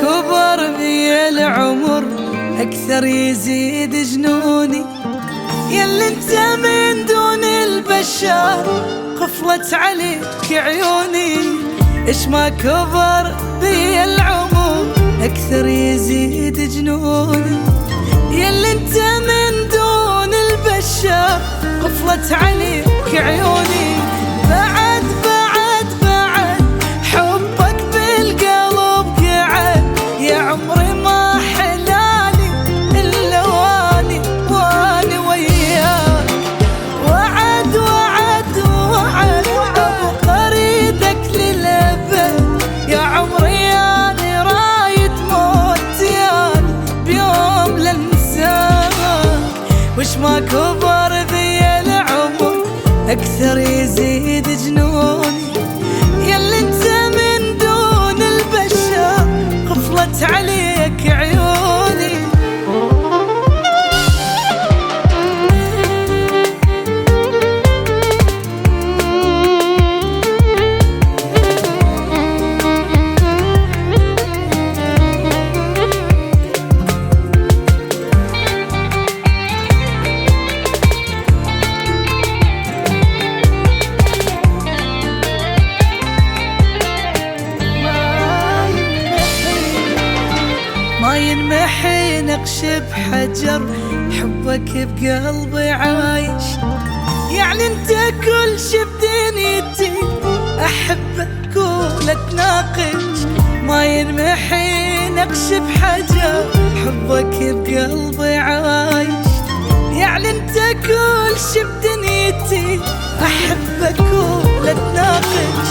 كبر بي العمر أكثر يزيد جنوني، ياللي انت من دون البشر قفلت عليك عيوني. ايش ما كبر بي العمر أكثر يزيد جنوني، ياللي انت من دون البشر قفلت عليك عيوني. بعد بعد بعد حبك بالقلب قعد، يا عمري ما حلالي إلا واني وياك. وعد وعد وعد أبقى أريدك للأبد، يا عمري أنا رايد موت ياني بيوم لنساك. وش ما كبر بي العمر أكثر يزيد جنوني، ياللي انت من دون البشر قفلت عليك عيوني. ما ينمحي نقش بحجر، حبك بقلبي عايش، يعني انت كل شي بدنيتي احبك ولا تناقش. ما ينمحي نقش بحجر، حبك بقلبي عايش، يعني انت كل شي بدنيتي احبك ولا تناقش.